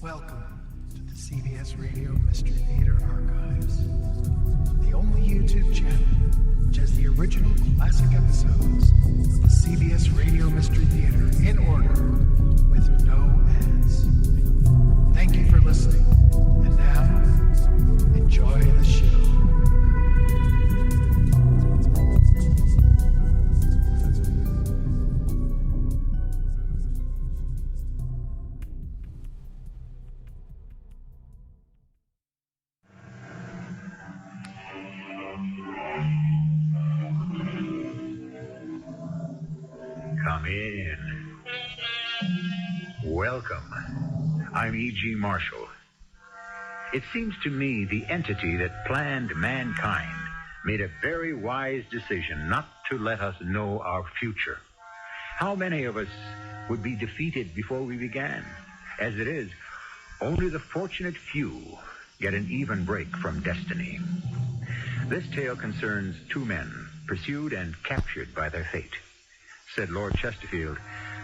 Welcome to the CBS Radio Mystery Theater Archives, the only YouTube channel which has the original classic episodes of the CBS Radio Mystery Theater in order with no ads. Thank you for listening, and now, enjoy the show. Come in. Welcome. I'm E.G. Marshall. It seems to me the entity that planned mankind made a very wise decision not to let us know our future. How many of us would be defeated before we began? As it is, only the fortunate few get an even break from destiny. This tale concerns two men pursued and captured by their fate. Said Lord Chesterfield,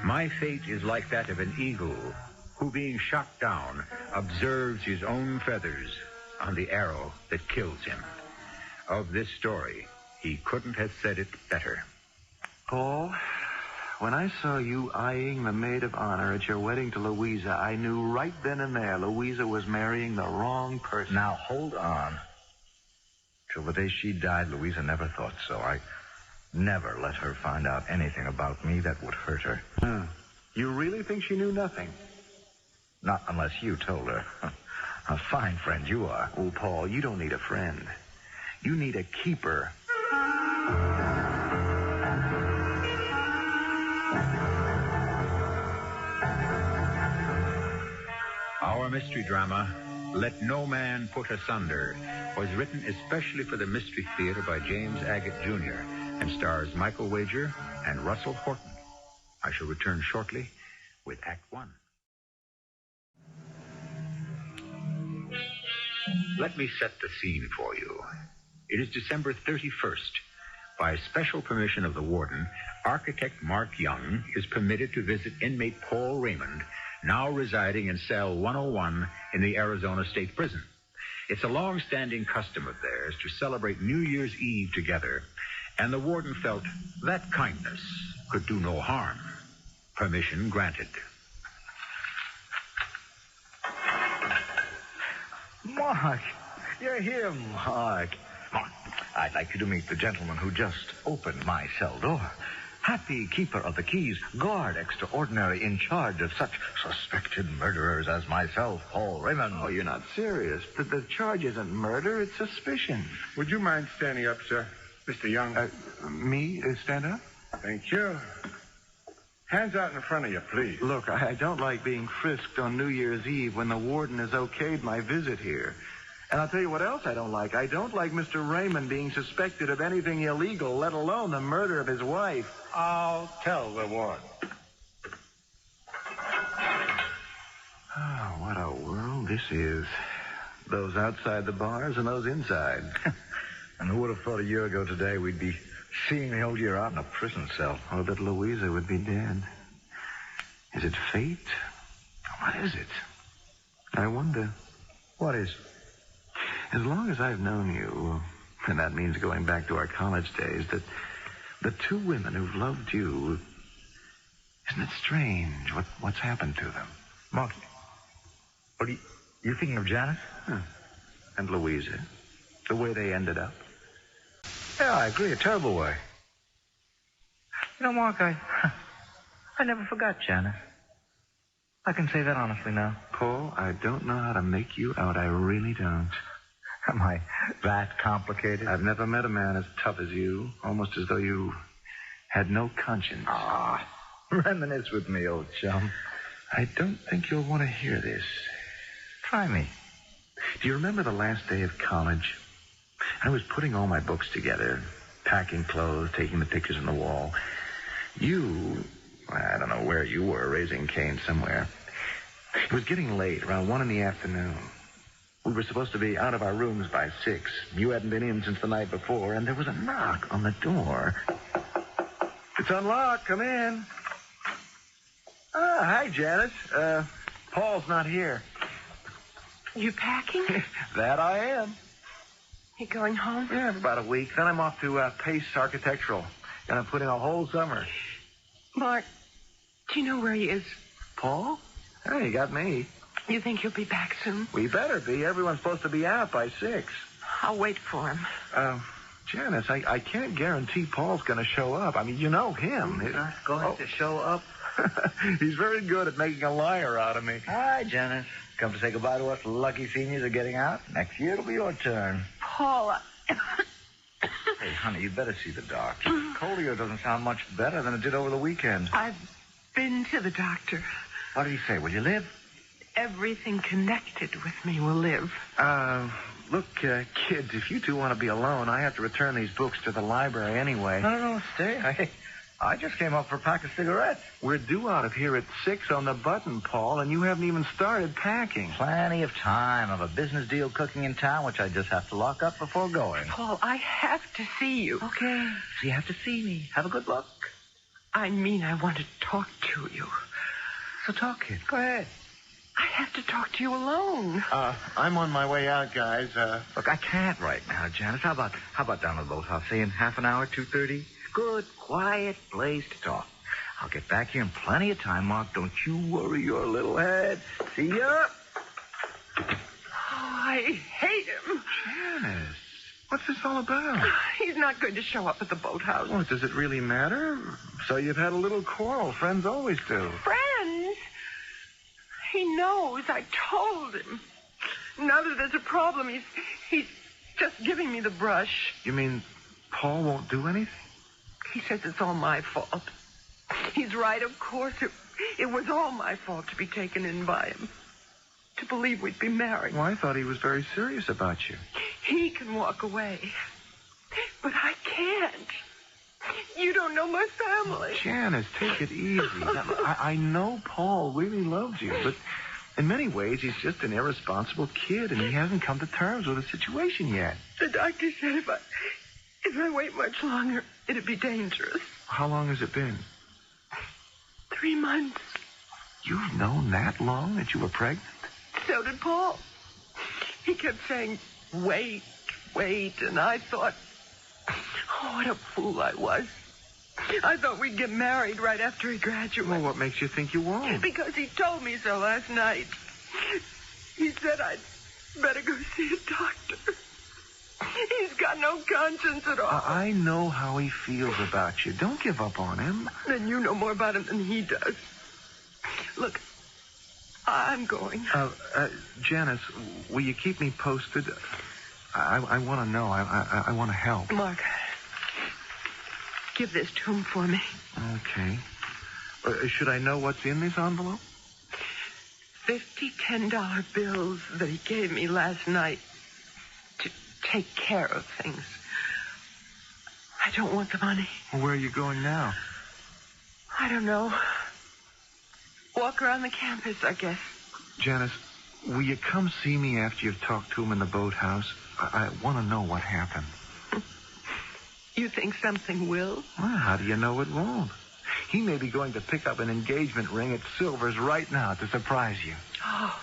"My fate is like that of an eagle who, being shot down, observes his own feathers on the arrow that kills him." Of this story, he couldn't have said it better. Paul, when I saw you eyeing the maid of honor at your wedding to Louisa, I knew right then and there Louisa was marrying the wrong person. Now, hold on. Till the day she died, Louisa never thought so. I never let her find out anything about me that would hurt her. You really think she knew nothing? Not unless you told her. A fine friend you are. Oh, Paul, you don't need a friend. You need a keeper. Our mystery drama, Let No Man Put Asunder, was written especially for the Mystery Theater by James Agate, Jr., and stars Michael Wager and Russell Horton. I shall return shortly with Act One. Let me set the scene for you. It is December 31st. By special permission of the warden, architect Mark Young is permitted to visit inmate Paul Raymond, now residing in cell 101 in the Arizona State Prison. It's a long-standing custom of theirs to celebrate New Year's Eve together, and the warden felt that kindness could do no harm. Permission granted. Mark, you're here, Mark. I'd like you to meet the gentleman who just opened my cell door. Happy keeper of the keys, guard extraordinary in charge of such suspected murderers as myself, Paul Raymond. Oh, you're not serious. The charge isn't murder, it's suspicion. Would you mind standing up, sir? Mr. Young. Me? Stand up? Thank you. Hands out in front of you, please. Look, I don't like being frisked on New Year's Eve when the warden has okayed my visit here. And I'll tell you what else I don't like. I don't like Mr. Raymond being suspected of anything illegal, let alone the murder of his wife. I'll tell the warden. Oh, what a world this is. Those outside the bars and those inside. And who would have thought a year ago today we'd be seeing the old year out in a prison cell? Or that Louisa would be dead. Is it fate? What is it? I wonder. What is? As long as I've known you, and that means going back to our college days, that the two women who've loved you, isn't it strange what's happened to them? Mark, what are you thinking of Janet? And Louisa, the way they ended up. Yeah, I agree, a terrible way. You know, Mark, I never forgot Janet. I can say that honestly now. Paul, I don't know how to make you out. I really don't. Am I that complicated? I've never met a man as tough as you, almost as though you had no conscience. Reminisce with me, old chum. I don't think you'll want to hear this. Try me. Do you remember the last day of college? I was putting all my books together, packing clothes, taking the pictures on the wall. You, I don't know where you were, raising Cain somewhere. It was getting late, around 1 p.m. We were supposed to be out of our rooms by 6. You hadn't been in since the night before, and there was a knock on the door. It's unlocked. Come in. Hi, Janet. Paul's not here. You packing? That I am. You going home? Yeah, for about a week. Then I'm off to Pace Architectural. Gonna put in a whole summer. Mark, do you know where he is? Paul? Hey, you got me. You think he'll be back soon? We better be. Everyone's supposed to be out by 6. I'll wait for him. Janice, I can't guarantee Paul's going to show up. I mean, you know him. He's not going to show up. He's very good at making a liar out of me. Hi, Janice. Come to say goodbye to us lucky seniors are getting out. Next year it'll be your turn. Paul, Hey, honey, you better see the doctor. Colio doesn't sound much better than it did over the weekend. I've been to the doctor. What did he say? Will you live? Everything connected with me will live. Look, kids, if you two want to be alone, I have to return these books to the library anyway. No, stay. I just came up for a pack of cigarettes. We're due out of here at 6 on the button, Paul, and you haven't even started packing. Plenty of time. I have a business deal cooking in town, which I just have to lock up before going. Paul, I have to see you. Okay, so you have to see me. Have a good look. I mean, I want to talk to you. So talk, kid. Go ahead. I have to talk to you alone. I'm on my way out, guys. Look, I can't right now, Janice. How about down to the boathouse? Say in half an hour, 2:30? Good, quiet place to talk. I'll get back here in plenty of time, Mark. Don't you worry your little head. See ya. Oh, I hate him. Janice, what's this all about? He's not going to show up at the boathouse. Well, does it really matter? So you've had a little quarrel. Friends always do. Friends? He knows. I told him. Now that there's a problem, he's just giving me the brush. You mean Paul won't do anything? He says it's all my fault. He's right, of course. It was all my fault to be taken in by him. To believe we'd be married. Well, I thought he was very serious about you. He can walk away. But I can't. You don't know my family. Janice, take it easy. I know Paul really loves you, but in many ways, he's just an irresponsible kid, and he hasn't come to terms with the situation yet. The doctor said if I wait much longer, it'd be dangerous. How long has it been? 3 months. You've known that long that you were pregnant? So did Paul. He kept saying, wait, and I thought, oh, what a fool I was. I thought we'd get married right after he graduated. Well, what makes you think you won't? Because he told me so last night. He said I'd better go see a doctor. He's got no conscience at all. I know how he feels about you. Don't give up on him. Then you know more about him than he does. Look, I'm going. Janice, will you keep me posted? I want to know. I want to help. Mark, give this to him for me. Okay. Should I know what's in this envelope? 50 $10 bills that he gave me last night to take care of things. I don't want the money. Well, where are you going now? I don't know. Walk around the campus, I guess. Janice, will you come see me after you've talked to him in the boathouse? I want to know what happened. You think something will? Well, how do you know it won't? He may be going to pick up an engagement ring at Silver's right now to surprise you. Oh,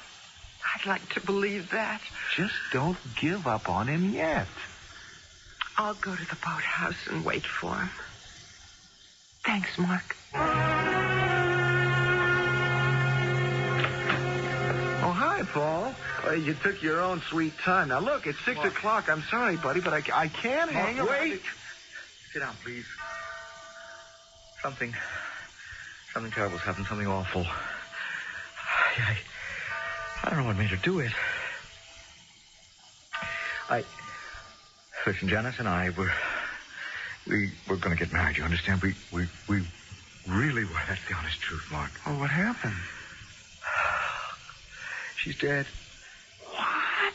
I'd like to believe that. Just don't give up on him yet. I'll go to the boathouse and wait for him. Thanks, Mark. Oh, hi, Paul. You took your own sweet time. Now, look, it's 6 o'clock. I'm sorry, buddy, but I can't hang around. Wait. Sit down, please. Something terrible's happened. Something awful. I don't know what made her do it. Listen, Janice and I, we're going to get married, you understand? We really were. That's the honest truth, Mark. Oh, what happened? She's dead. What?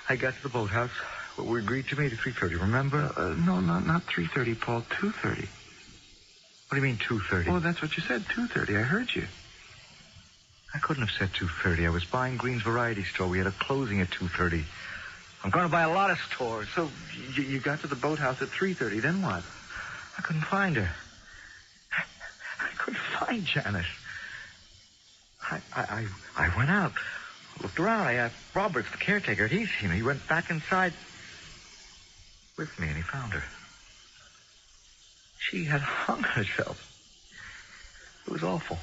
I got to the boathouse. We agreed to meet at 3:30, remember? No, not 3:30, Paul. 2:30. What do you mean 2:30? Well, that's what you said, 2:30. I heard you. I couldn't have said 2:30. I was buying Green's Variety Store. We had a closing at 2:30. I'm going to buy a lot of stores. So you got to the boathouse at 3:30. Then what? I couldn't find her. I couldn't find Janice. I went out, looked around. I asked Roberts, the caretaker. He went back inside with me, and he found her. She had hung herself. It was awful.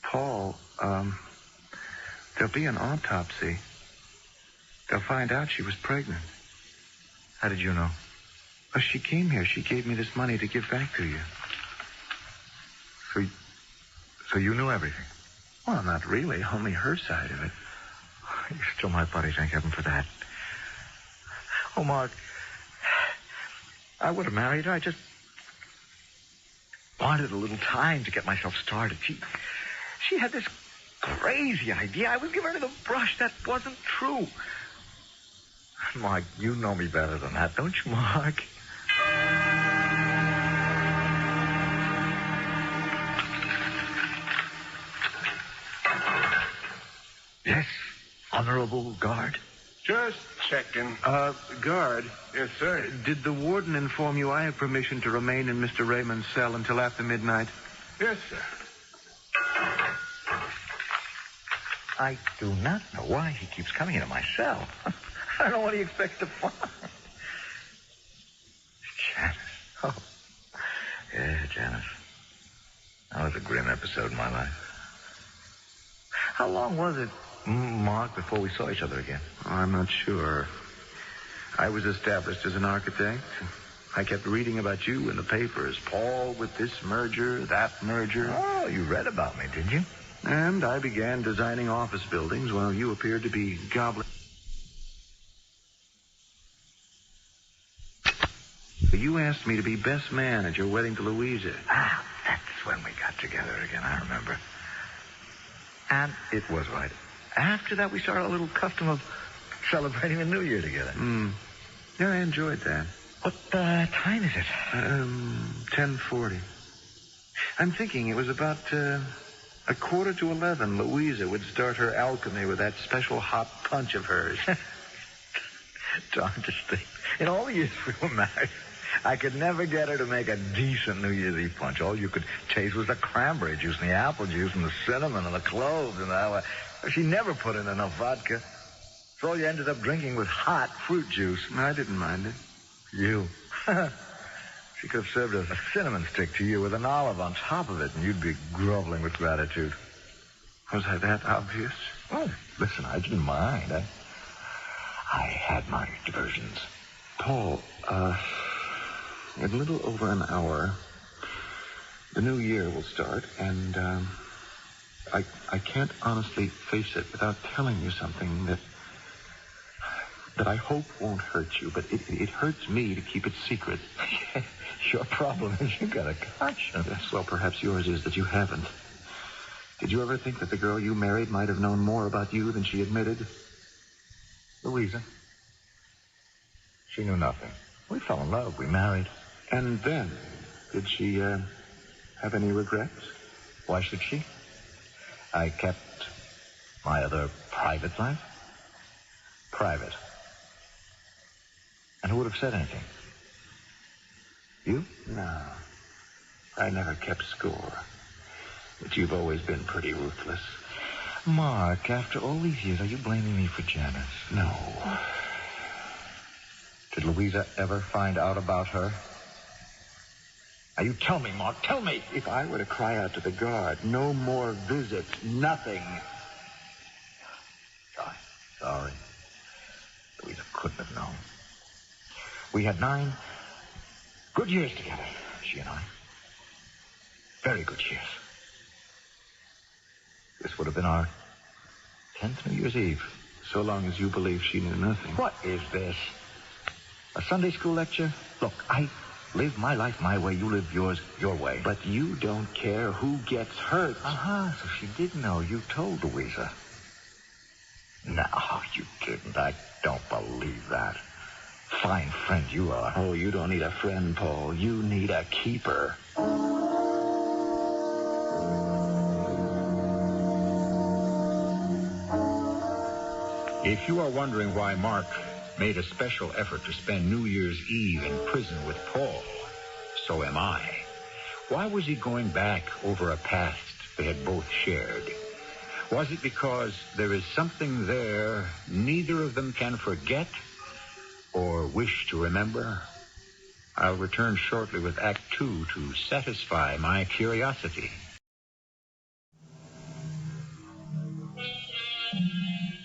Paul, there'll be an autopsy. They'll find out she was pregnant. How did you know? Oh, she came here. She gave me this money to give back to you. So you knew everything? Well, not really. Only her side of it. You're still my buddy, thank heaven for that. Oh, Mark, I would have married her. I just wanted a little time to get myself started. She had this crazy idea. I was giving her the brush. That wasn't true. Mark, you know me better than that, don't you, Mark? Yes, Honorable Guard. Just checking. Guard. Yes, sir. Did the warden inform you I have permission to remain in Mr. Raymond's cell until after midnight? Yes, sir. I do not know why he keeps coming into my cell. I don't know what he expects to find. Janice. Oh. Yeah, Janice. That was a grim episode in my life. How long was it, Mark, before we saw each other again? Oh, I'm not sure. I was established as an architect. I kept reading about you in the papers. Paul with this merger, that merger. Oh, you read about me, did you? And I began designing office buildings while you appeared to be gobbling. You asked me to be best man at your wedding to Louisa. Ah, that's when we got together again, I remember. And it was right. After that, we started a little custom of celebrating the New Year together. Yeah, I enjoyed that. What time is it? 10:40. I'm thinking it was about 11:15. Louisa would start her alchemy with that special hot punch of hers. Darndest thing. In all the years we were married, I could never get her to make a decent New Year's Eve punch. All you could taste was the cranberry juice and the apple juice and the cinnamon and the cloves and the... She never put in enough vodka. So all you ended up drinking was hot fruit juice. I didn't mind it. You. She could have served a cinnamon stick to you with an olive on top of it, and you'd be groveling with gratitude. Was I that obvious? Oh, listen, I didn't mind. I had my diversions. Paul, in a little over an hour, the new year will start, and I can't honestly face it without telling you something that I hope won't hurt you, but it hurts me to keep it secret. Your problem is you got a conscience. Yes, well, perhaps yours is that you haven't. Did you ever think that the girl you married might have known more about you than she admitted? Louisa. She knew nothing. We fell in love. We married. And then, did she have any regrets? Why should she? I kept my other private life private. And who would have said anything? You? No. I never kept score. But you've always been pretty ruthless. Mark, after all these years, are you blaming me for Janice? No. Did Louisa ever find out about her? Now, you tell me, Mark, tell me. If I were to cry out to the guard, no more visits, nothing. Sorry. Louisa couldn't have known. We had 9 good years together, she and I. Very good years. This would have been our 10th New Year's Eve. So long as you believe she knew nothing. What is this? A Sunday school lecture? Look, I live my life my way. You live yours your way. But you don't care who gets hurt. So she did know. You told Louisa. No, you didn't. I don't believe that. Fine friend you are. Oh, you don't need a friend, Paul. You need a keeper. If you are wondering why Mark made a special effort to spend New Year's Eve in prison with Paul, so am I. Why was he going back over a past they had both shared? Was it because there is something there neither of them can forget or wish to remember? I'll return shortly with Act 2 to satisfy my curiosity.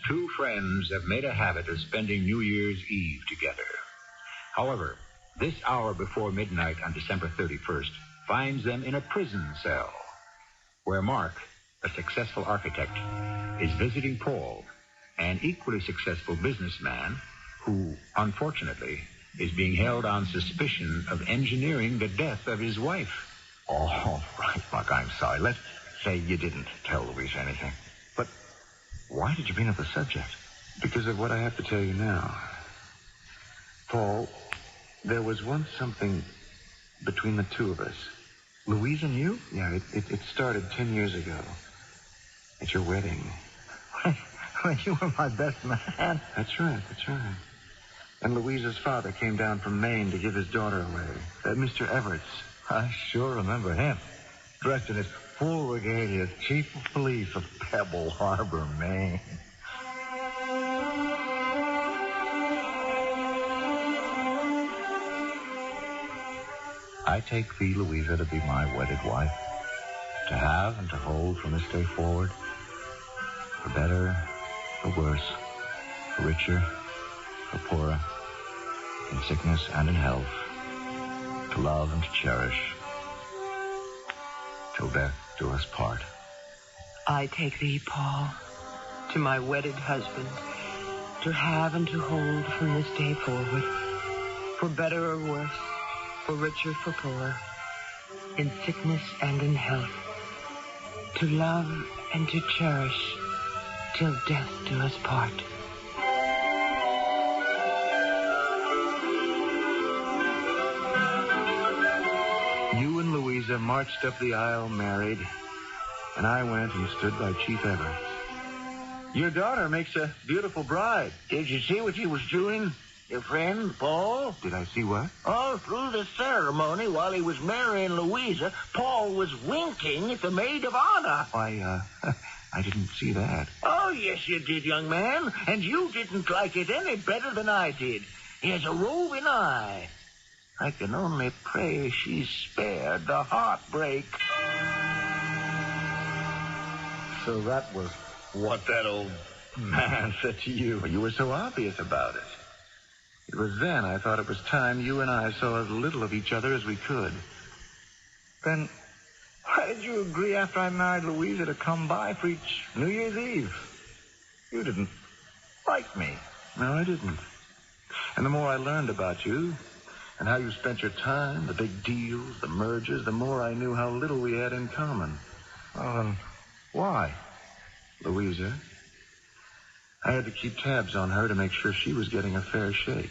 Two friends have made a habit of spending New Year's Eve together. However, this hour before midnight on December 31st finds them in a prison cell, where Mark, a successful architect, is visiting Paul, an equally successful businessman who, unfortunately, is being held on suspicion of engineering the death of his wife. All right, Mark, I'm sorry. Let's say you didn't tell Louise anything. But why did you bring up the subject? Because of what I have to tell you now. Paul, there was once something between the two of us. Louise and you? Yeah, it started 10 years ago. At your wedding. When you were my best man. That's right. And Louisa's father came down from Maine to give his daughter away. Mr. Everett. I sure remember him. Dressed in his full regalia as chief of police of Pebble Harbor, Maine. I take thee, Louisa, to be my wedded wife, to have and to hold from this day forward, for better, for worse, for richer, for poorer, in sickness and in health, to love and to cherish, till death do us part. I take thee, Paul, to my wedded husband, to have and to hold from this day forward, for better or worse, for richer, for poorer, in sickness and in health, to love and to cherish, till death do us part. You and Louisa marched up the aisle married, and I went and stood by Chief Everett. Your daughter makes a beautiful bride. Did you see what he was doing? Your friend, Paul? Did I see what? All through the ceremony, while he was marrying Louisa, Paul was winking at the maid of honor. I didn't see that. Oh, yes, you did, young man. And you didn't like it any better than I did. He has a roving eye. I can only pray she's spared the heartbreak. So that was what that old man said to you. You were so obvious about it. It was then I thought it was time you and I saw as little of each other as we could. Then why did you agree after I married Louisa to come by for each New Year's Eve? You didn't like me. No, I didn't. And the more I learned about you and how you spent your time, the big deals, the mergers, the more I knew how little we had in common. Well, then why? Louisa. I had to keep tabs on her to make sure she was getting a fair shake.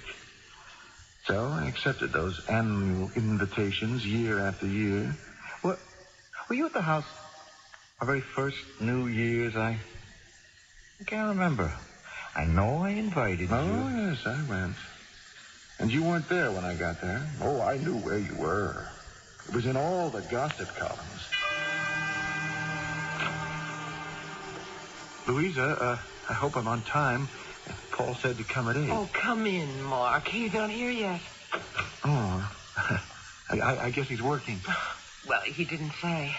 So I accepted those annual invitations year after year. What? Were you at the house our very first New Year's? I can't remember. I know I invited you. Oh, yes, I went. And you weren't there when I got there. Oh, I knew where you were. It was in all the gossip columns. Louisa, I hope I'm on time. Paul said to come at 8. Oh, come in, Mark. He's not here yet. Oh, I guess he's working. Well, he didn't say.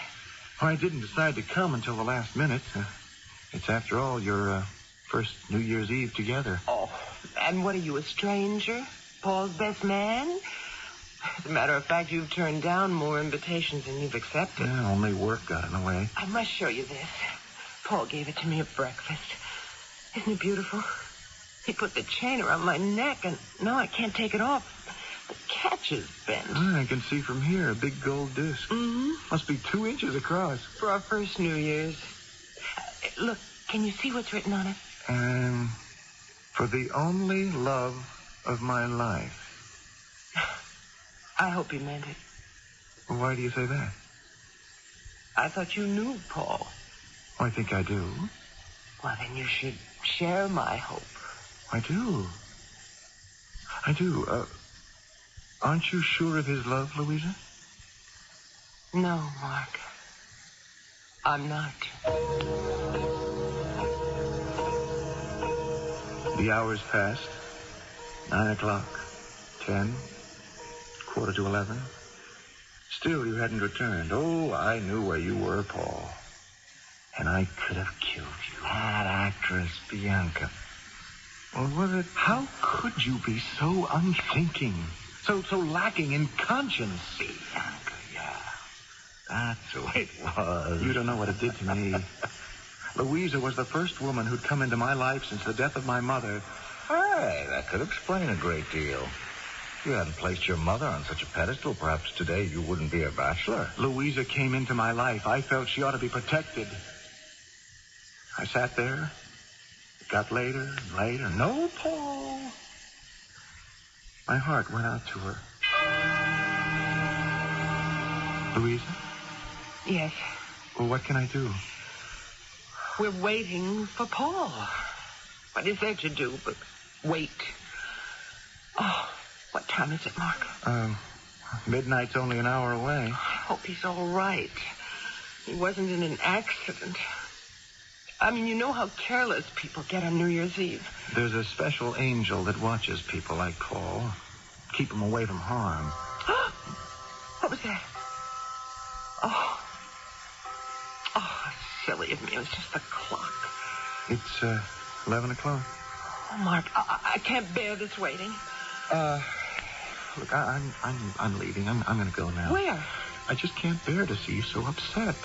I didn't decide to come until the last minute. It's, after all, your first New Year's Eve together. Oh, and what are you, a stranger? Paul's best man? As a matter of fact, you've turned down more invitations than you've accepted. Yeah, only work got in the way. I must show you this. Paul gave it to me at breakfast. Isn't it beautiful? He put the chain around my neck, and now I can't take it off. The catch is bent. I can see from here a big gold disc. Mm-hmm. Must be 2 inches across. For our first New Year's. Look, can you see what's written on it? For the only love of my life. I hope he meant it. Well, why do you say that? I thought you knew, Paul. Oh, I think I do. Well, then you should share my hope. I do. Aren't you sure of his love, Louisa? No, Mark. I'm not. The hours passed. 9 o'clock, 10, 11:15. Still, you hadn't returned. Oh, I knew where you were, Paul. And I could have killed you. That actress, Bianca. Or was it? How could you be so unthinking? So lacking in conscience? Bianca, yeah. That's who it was. You don't know what it did to me. Louisa was the first woman who'd come into my life since the death of my mother. Hey, that could explain a great deal. If you hadn't placed your mother on such a pedestal, perhaps today you wouldn't be a bachelor. Louisa came into my life. I felt she ought to be protected. I sat there. It got later and later. No, Paul. My heart went out to her. Louisa? Yes. Well, what can I do? We're waiting for Paul. What is there to do but wait? Oh, what time is it, Mark? Midnight's only an hour away. I hope he's all right. He wasn't in an accident. I mean, you know how careless people get on New Year's Eve. There's a special angel that watches people like Paul. Keep them away from harm. What was that? Oh, silly of me. It was just the clock. It's 11 o'clock. Oh, Mark, I can't bear this waiting. Look, I'm leaving. I'm going to go now. Where? I just can't bear to see you so upset.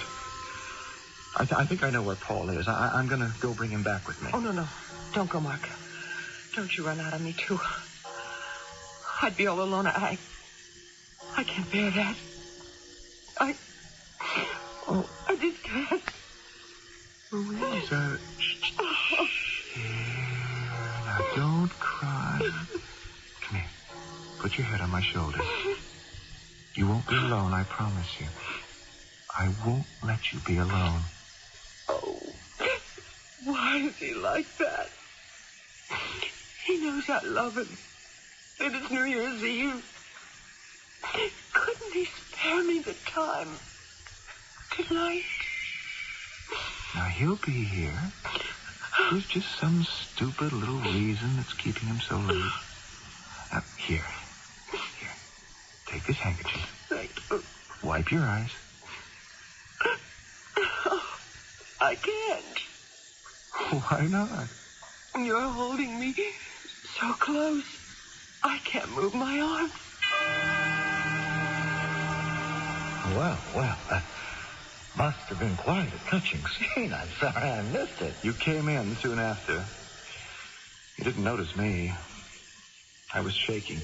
I think I know where Paul is. I'm going to go bring him back with me. Oh, no. Don't go, Mark. Don't you run out on me, too. I'd be all alone. I can't bear that. I just can't. Louisa. Now, don't cry. Come here. Put your head on my shoulder. You won't be alone, I promise you. I won't let you be alone. Oh, why is he like that? He knows I love him. And it's New Year's Eve. Couldn't he spare me the time tonight? Now, he'll be here. There's just some stupid little reason that's keeping him so late. Here. Take this handkerchief. Thank you. Wipe your eyes. I can't. Why not? You're holding me so close. I can't move my arms. Well, that must have been quite a touching scene. I'm sorry I missed it. You came in soon after. You didn't notice me. I was shaking.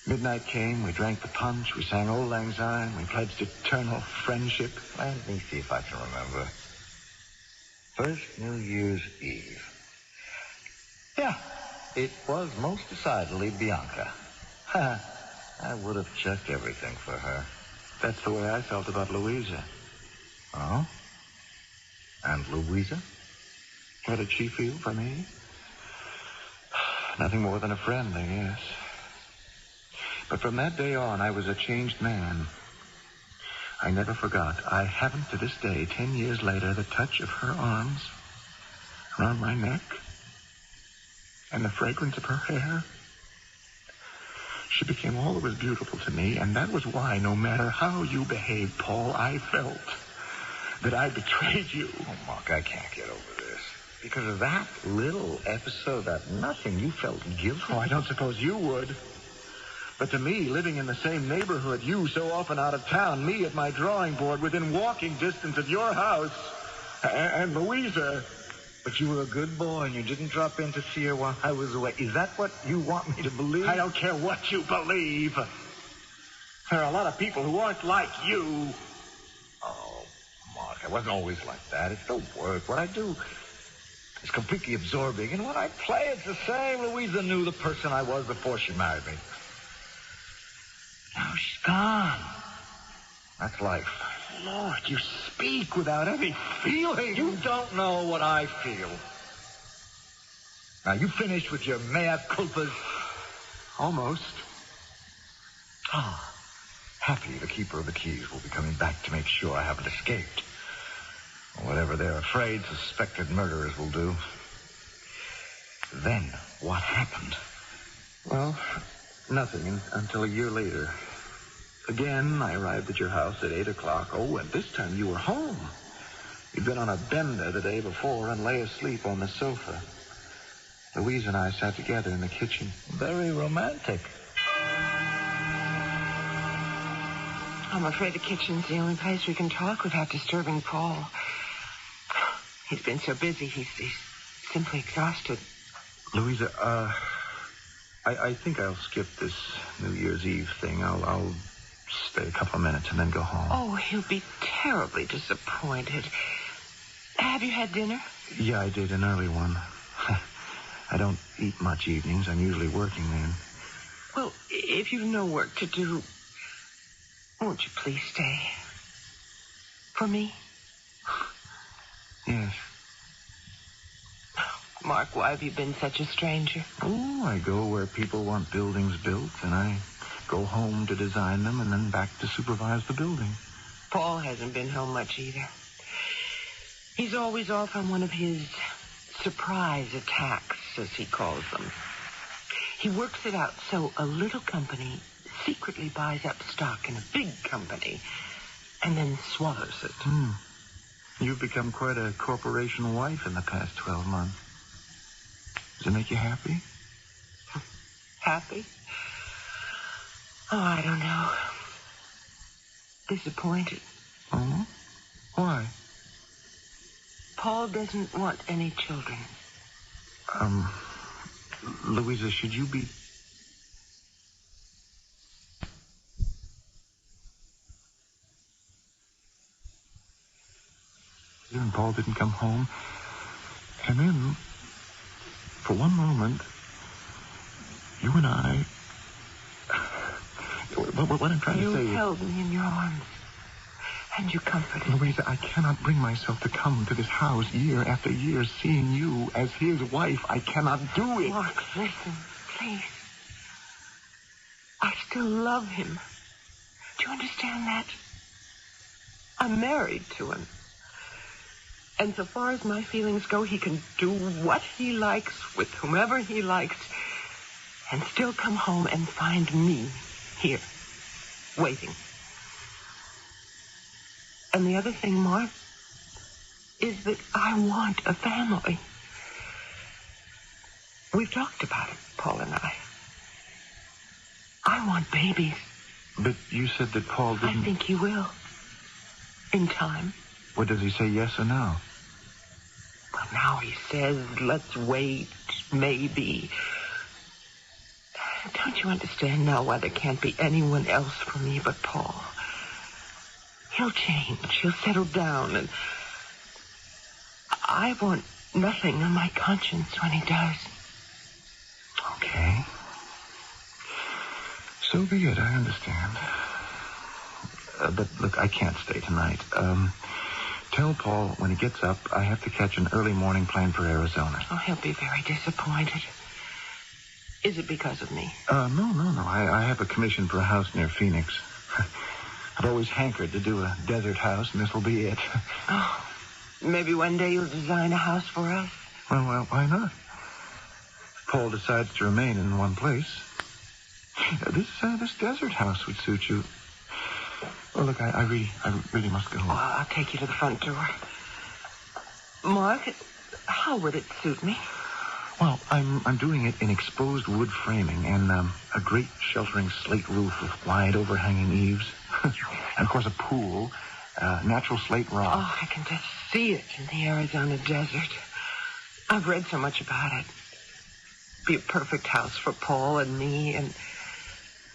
Midnight came, we drank the punch, we sang Auld Lang Syne, we pledged eternal friendship. Let me see if I can remember. First New Year's Eve. Yeah, it was most decidedly Bianca. I would have checked everything for her. That's the way I felt about Louisa. Oh? And Louisa? How did she feel for me? Nothing more than a friend, I guess. But from that day on, I was a changed man. I never forgot. I haven't to this day, 10 years later, the touch of her arms around my neck and the fragrance of her hair. She became all that was beautiful to me, and that was why, no matter how you behaved, Paul, I felt that I betrayed you. Oh, Mark, I can't get over this. Because of that little episode, that nothing, you felt guilty. Oh, I don't suppose you would. But to me, living in the same neighborhood, you so often out of town, me at my drawing board within walking distance of your house, and Louisa. But you were a good boy, and you didn't drop in to see her while I was away. Is that what you want me to believe? I don't care what you believe. There are a lot of people who aren't like you. Oh, Mark, I wasn't always like that. It's the work. What I do is completely absorbing. And when I play, it's the same. Louisa knew the person I was before she married me. Now she's gone. That's life. Lord, you speak without any feeling. You don't know what I feel. Now, you finished with your mea culpas? Almost. Happy the keeper of the keys will be coming back to make sure I haven't escaped. Whatever they're afraid suspected murderers will do. Then, what happened? Well, nothing until a year later. Again, I arrived at your house at 8 o'clock. Oh, and this time you were home. You'd been on a bender the day before and lay asleep on the sofa. Louise and I sat together in the kitchen. Very romantic. I'm afraid the kitchen's the only place we can talk without disturbing Paul. He's been so busy, he's simply exhausted. Louisa, I think I'll skip this New Year's Eve thing. I'll stay a couple of minutes and then go home. Oh, he'll be terribly disappointed. Have you had dinner? Yeah, I did, an early one. I don't eat much evenings. I'm usually working then. Well, if you've no work to do, won't you please stay? For me? Yes. Mark, why have you been such a stranger? Oh, I go where people want buildings built, and I go home to design them and then back to supervise the building. Paul hasn't been home much either. He's always off on one of his surprise attacks, as he calls them. He works it out so a little company secretly buys up stock in a big company and then swallows it. You've become quite a corporation wife in the past 12 months. Does it make you happy? Happy? Oh, I don't know. Disappointed. Oh? Why? Paul doesn't want any children. Louisa, should you be... And Paul didn't come home. And then, for one moment, you and I... What I'm trying to say is... You held me in your arms, and you comforted me. Louisa, I cannot bring myself to come to this house year after year seeing you as his wife. I cannot do it. Mark, listen, please. I still love him. Do you understand that? I'm married to him. And so far as my feelings go, he can do what he likes with whomever he likes and still come home and find me here, waiting. And the other thing, Mark, is that I want a family. We've talked about it, Paul and I. I want babies. But you said that Paul didn't... I think he will. In time. What, does he say yes or no? Well, now he says, let's wait, maybe. Don't you understand now why there can't be anyone else for me but Paul? He'll change. He'll settle down, and I want nothing on my conscience when he does. Okay. So be it, I understand. But look, I can't stay tonight. Tell Paul when he gets up, I have to catch an early morning plane for Arizona. Oh, he'll be very disappointed. Is it because of me? No. I have a commission for a house near Phoenix. I've always hankered to do a desert house, and this will be it. Oh, maybe one day you'll design a house for us. Well, why not? Paul decides to remain in one place. This desert house would suit you. Well, look, I really must go. I'll take you to the front door. Mark, how would it suit me? Well, I'm doing it in exposed wood framing and a great sheltering slate roof with wide overhanging eaves. And, of course, a pool, natural slate rock. Oh, I can just see it in the Arizona desert. I've read so much about it. Be a perfect house for Paul and me and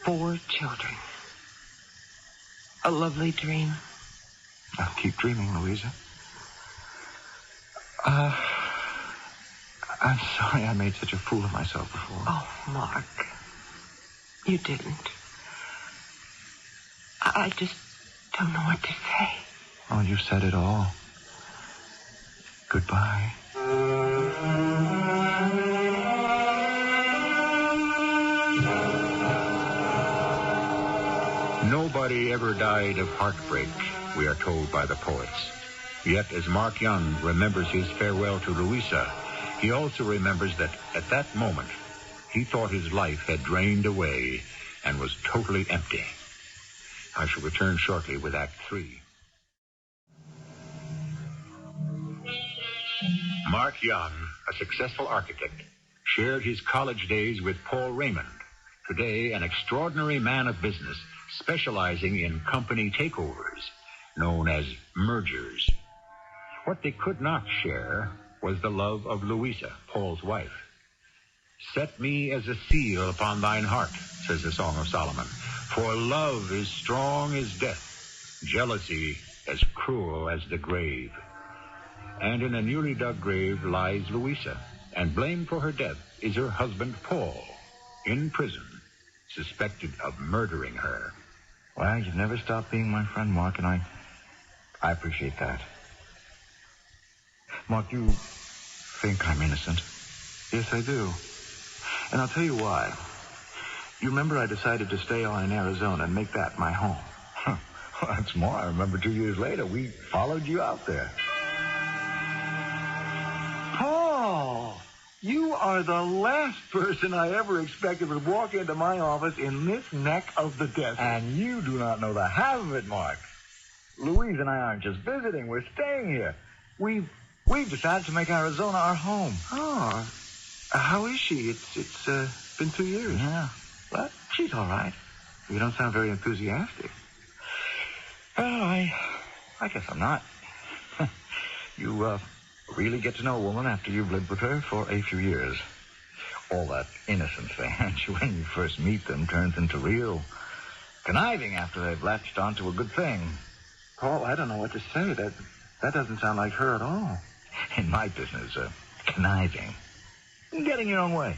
4 children. A lovely dream. I'll keep dreaming, Louisa. I'm sorry I made such a fool of myself before. Oh, Mark. You didn't. I just don't know what to say. Oh, you've said it all. Goodbye. Nobody ever died of heartbreak, we are told by the poets. Yet, as Mark Young remembers his farewell to Louisa, He also remembers that at that moment, he thought his life had drained away and was totally empty. I shall return shortly with Act 3. Mark Young, a successful architect, shared his college days with Paul Raymond, today an extraordinary man of business specializing in company takeovers, known as mergers. What they could not share was the love of Louisa, Paul's wife. Set me as a seal upon thine heart, says the Song of Solomon, for love is strong as death, jealousy as cruel as the grave. And in a newly dug grave lies Louisa, and blamed for her death is her husband Paul, in prison, suspected of murdering her. Well, you've never stopped being my friend, Mark, and I appreciate that. Mark, you think I'm innocent? Yes, I do. And I'll tell you why. You remember I decided to stay on in Arizona and make that my home. Huh. Well, that's more. I remember 2 years later, we followed you out there. Paul, you are the last person I ever expected would walk into my office in this neck of the desert. And you do not know the half of it, Mark. Louise and I aren't just visiting. We're staying here. We've decided to make Arizona our home. Oh, how is she? It's been 2 years. Yeah, but she's all right. You don't sound very enthusiastic. Well, I guess I'm not. You really get to know a woman after you've lived with her for a few years. All that innocence they hand you when you first meet them turns into real conniving after they've latched onto a good thing. Paul, I don't know what to say. That doesn't sound like her at all. In my business, conniving, getting your own way,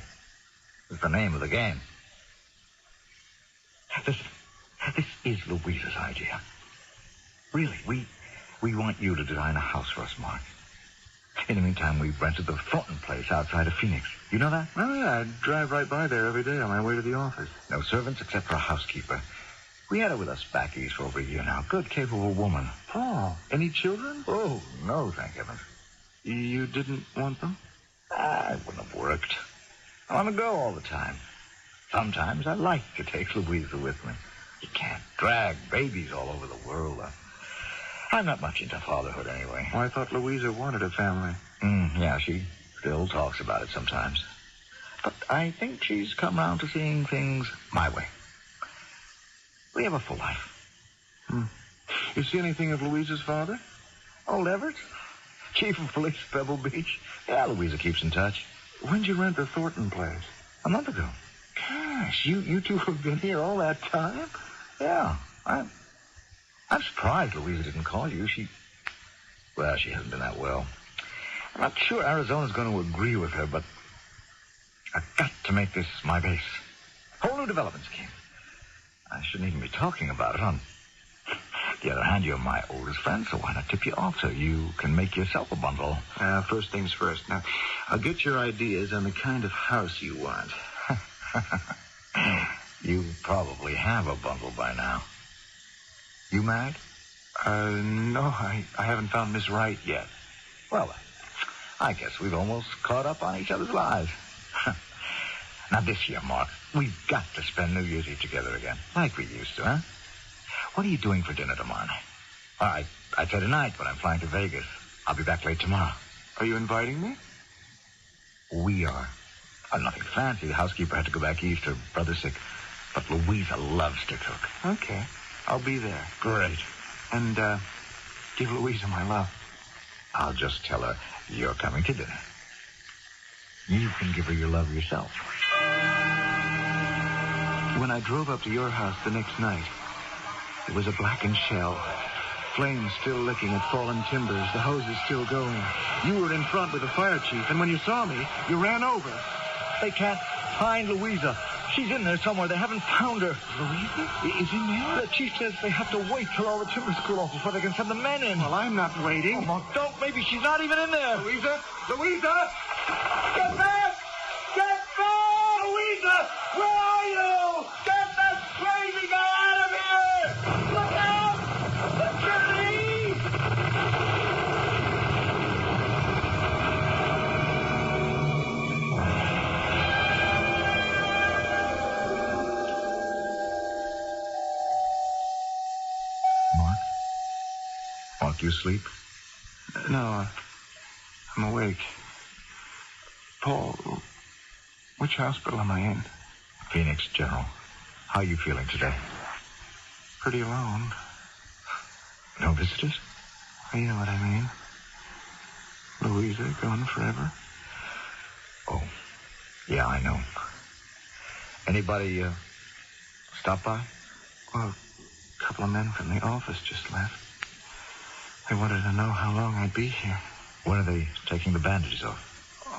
is the name of the game. This is Louisa's idea. Really, we want you to design a house for us, Mark. In the meantime, we've rented the Horton place outside of Phoenix. You know that? Oh, yeah, I drive right by there every day on my way to the office. No servants except for a housekeeper. We had her with us back east for over a year now. Good, capable woman. Paul, any children? Oh, no, thank heavens. You didn't want them? It wouldn't have worked. I'm on the go all the time. Sometimes I like to take Louisa with me. You can't drag babies all over the world. I'm not much into fatherhood anyway. Well, I thought Louisa wanted a family. Yeah, she still talks about it sometimes. But I think she's come around to seeing things my way. We have a full life. You see anything of Louisa's father? Old Everett, chief of police, Pebble Beach. Yeah, Louisa keeps in touch. When'd you rent the Horton place? A month ago. Gosh, you two have been here all that time? Yeah, I'm surprised Louisa didn't call you. She hasn't been that well. I'm not sure Arizona's going to agree with her, but I've got to make this my base. Whole new development scheme. I shouldn't even be talking about it. On the other hand, you're my oldest friend, so why not tip you off so you can make yourself a bundle? First things first. Now, I'll get your ideas on the kind of house you want. You probably have a bundle by now. You married? No, I haven't found Miss Wright yet. Well, I guess we've almost caught up on each other's lives. Now, this year, Mark, we've got to spend New Year's Eve together again, like we used to, huh? What are you doing for dinner tomorrow night? All right, I'd say tonight, but I'm flying to Vegas. I'll be back late tomorrow. Are you inviting me? We are. Nothing fancy. The housekeeper had to go back east. Her brother's sick. But Louisa loves to cook. Okay, I'll be there. Great. And, give Louisa my love. I'll just tell her you're coming to dinner. You can give her your love yourself. When I drove up to your house the next night, it was a blackened shell. Flames still licking at fallen timbers, the hoses still going. You were in front with the fire chief, and when you saw me, you ran over. They can't find Louisa. She's in there somewhere. They haven't found her. Louisa? Is in there? The chief says they have to wait till all the timbers cool off before they can send the men in. Well, I'm not waiting. Oh, Mark, don't. Maybe she's not even in there. Louisa? Louisa! Get back! Get back! Louisa! Where are you? Get that crazy guy out of here! Look out! The chimney! Mark, you sleep? No, I'm awake. Paul, which hospital am I in? Phoenix, General. How are you feeling today? Pretty alone. No visitors? You know what I mean. Louisa gone forever. Oh, yeah, I know. Anybody stop by? Well, a couple of men from the office just left. They wanted to know how long I'd be here. When are they taking the bandages off?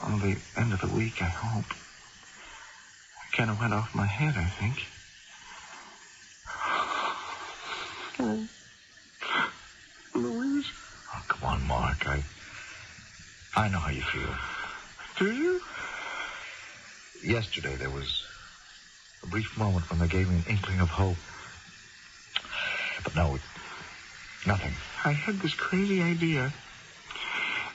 On the end of the week, I hope. It kind of went off my head, I think. Oh. Louise. Oh, come on, Mark. I know how you feel. Do you? Yesterday, there was a brief moment when they gave me an inkling of hope. But no, nothing. I had this crazy idea.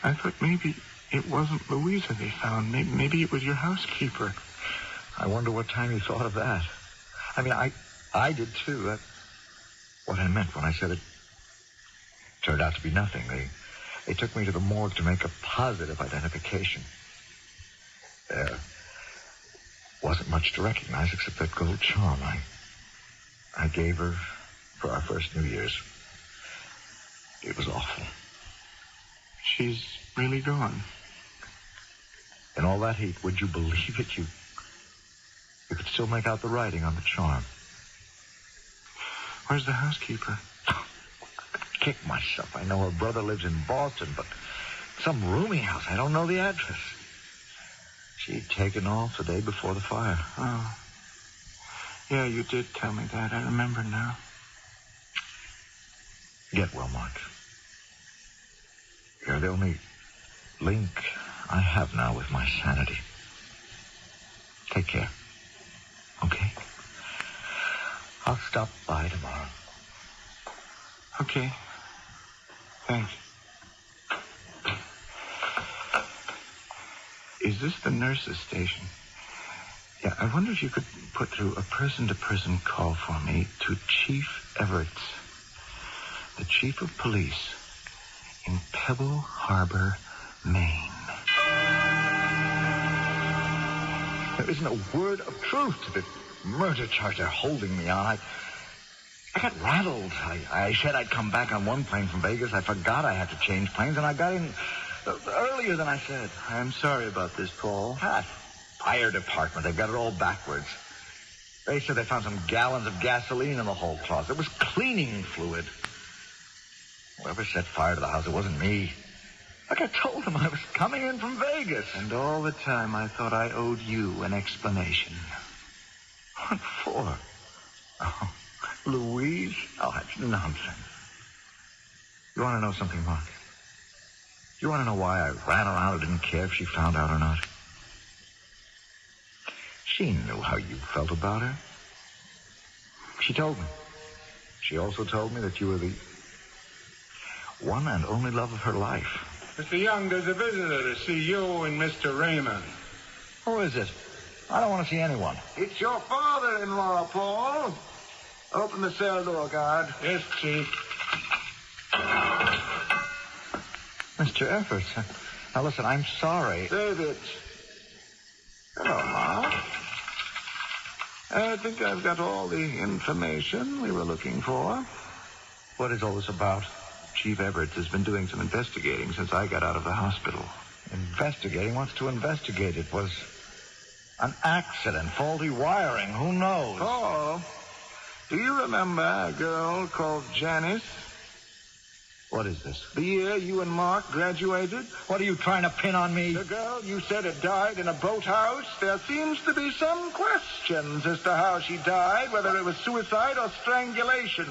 I thought maybe it wasn't Louisa they found. Maybe it was your housekeeper. I wonder what time you thought of that. I mean, I did too. That's what I meant when I said it turned out to be nothing. They took me to the morgue to make a positive identification. There wasn't much to recognize except that gold charm I gave her for our first New Year's. It was awful. She's really gone. In all that heat, would you believe it? You could still make out the writing on the charm. Where's the housekeeper? Kick myself. I know her brother lives in Boston, but some rooming house. I don't know the address. She'd taken off the day before the fire. Oh. Yeah, you did tell me that. I remember now. Get well, Mark. You're the only link I have now with my sanity. Take care. Okay? I'll stop by tomorrow. Okay. Thanks. Is this the nurse's station? Yeah, I wonder if you could put through a person-to-person call for me to Chief Everett's, the chief of police in Pebble Harbor, Maine. There isn't a word of truth to the murder charge they're holding me on. I got rattled. I said I'd come back on one plane from Vegas. I forgot I had to change planes, and I got in earlier than I said. I'm sorry about this, Paul. Fire department. They've got it all backwards. They said they found some gallons of gasoline in the whole closet. It was cleaning fluid. Whoever set fire to the house, it wasn't me. Like I told them, I was coming in from Vegas. And all the time I thought I owed you an explanation. What for? Oh, Louise? Oh, that's nonsense. You want to know something, Mark? You want to know why I ran around and didn't care if she found out or not? She knew how you felt about her. She told me. She also told me that you were the one and only love of her life. Mr. Young, there's a visitor to see you and Mr. Raymond. Who is it? I don't want to see anyone. It's your father-in-law, Paul. Open the cell door, guard. Yes, Chief. Mr. Everett. Now, listen, I'm sorry. David. Hello, Mark. I think I've got all the information we were looking for. What is all this about? Chief Everett has been doing some investigating since I got out of the hospital. Investigating? Wants to investigate. It was an accident, faulty wiring. Who knows? Paul, do you remember a girl called Janice? What is this? The year you and Mark graduated? What are you trying to pin on me? The girl you said had died in a boathouse? There seems to be some questions as to how she died, whether it was suicide or strangulation.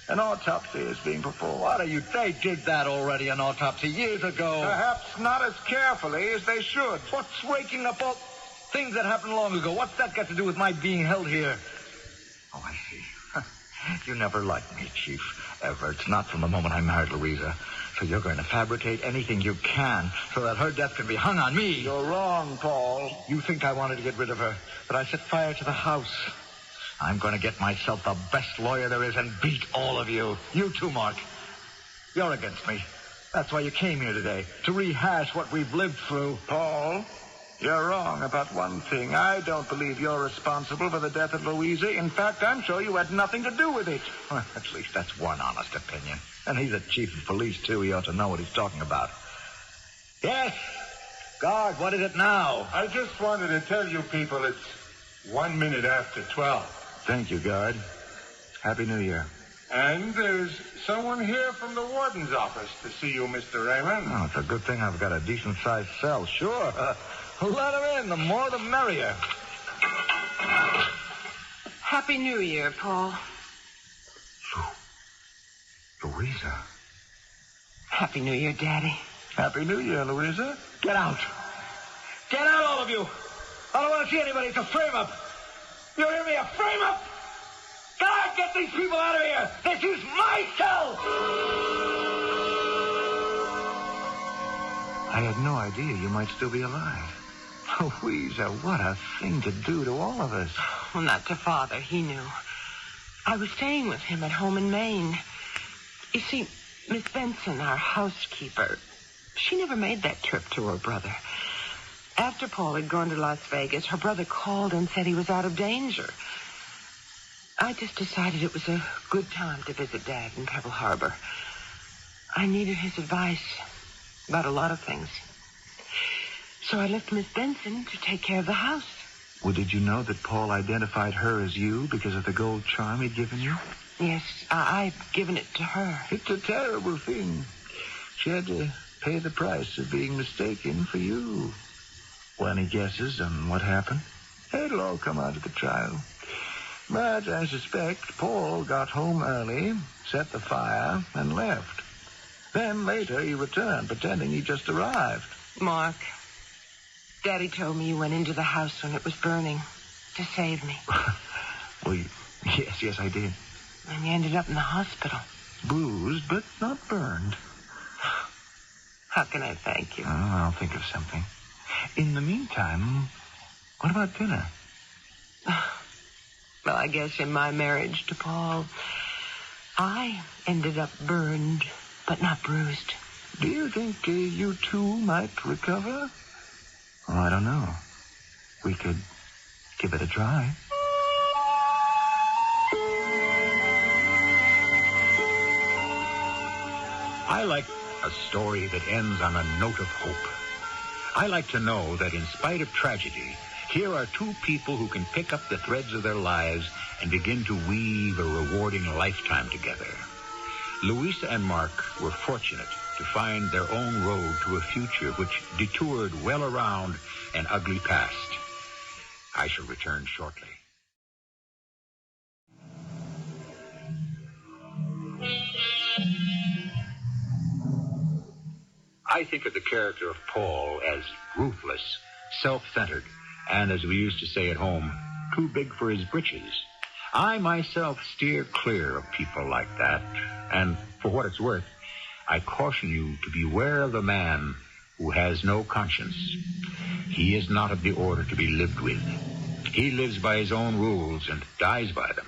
An autopsy is being performed. What are you? They did that already, an autopsy, years ago. Perhaps not as carefully as they should. What's waking up all things that happened long ago? What's that got to do with my being held here? Oh, I see. You never liked me, Chief Everett. Not from the moment I married Louisa. So you're going to fabricate anything you can so that her death can be hung on me. You're wrong, Paul. You think I wanted to get rid of her, but I set fire to the house. I'm going to get myself the best lawyer there is and beat all of you. You too, Mark. You're against me. That's why you came here today, to rehash what we've lived through. Paul, you're wrong about one thing. I don't believe you're responsible for the death of Louisa. In fact, I'm sure you had nothing to do with it. Well, at least that's one honest opinion. And he's a chief of police, too. He ought to know what he's talking about. Yes. Guard, what is it now? I just wanted to tell you people it's 1 minute after 12. Thank you, guard. Happy New Year. And there's someone here from the warden's office to see you, Mr. Raymond. Oh, it's a good thing I've got a decent-sized cell. Sure. Let her in. The more, the merrier. Happy New Year, Paul. Louisa. Happy New Year, Daddy. Happy New Year, Louisa. Get out. Get out, all of you. I don't want to see anybody. It's a frame-up. You hear me? A frame-up. God, get these people out of here. This is my cell. I had no idea you might still be alive. Louisa, what a thing to do to all of us. Well, not to Father. He knew. I was staying with him at home in Maine. You see, Miss Benson, our housekeeper, she never made that trip to her brother. After Paul had gone to Las Vegas, her brother called and said he was out of danger. I just decided it was a good time to visit Dad in Pebble Harbor. I needed his advice about a lot of things. So I left Miss Benson to take care of the house. Well, did you know that Paul identified her as you because of the gold charm he'd given you? Yes, I'd given it to her. It's a terrible thing. She had to pay the price of being mistaken for you. Well, any guesses on what happened? It'll all come out at the trial. But I suspect Paul got home early, set the fire, and left. Then later he returned, pretending he just arrived. Mark, Daddy told me you went into the house when it was burning to save me. Well, yes, I did. And you ended up in the hospital. Bruised, but not burned. How can I thank you? Oh, I'll think of something. In the meantime, what about dinner? Well, I guess in my marriage to Paul, I ended up burned, but not bruised. Do you think you two might recover? Oh, I don't know. We could give it a try. I like a story that ends on a note of hope. I like to know that in spite of tragedy, here are two people who can pick up the threads of their lives and begin to weave a rewarding lifetime together. Louisa and Mark were fortunate to find their own road to a future which detoured well around an ugly past. I shall return shortly. I think of the character of Paul as ruthless, self-centered, and, as we used to say at home, too big for his britches. I myself steer clear of people like that, and for what it's worth, I caution you to beware of the man who has no conscience. He is not of the order to be lived with. He lives by his own rules and dies by them.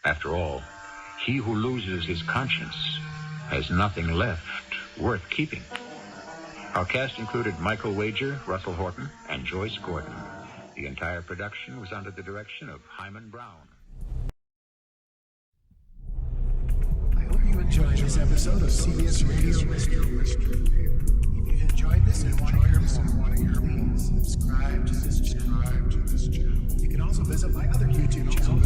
After all, he who loses his conscience has nothing left worth keeping. Our cast included Michael Wager, Russell Horton, and Joyce Gordon. The entire production was under the direction of Hyman Brown. I hope you enjoyed this episode of CBS Radio Mystery. If you've enjoyed this and want to hear more, please subscribe to this channel. You can also visit my other YouTube channel,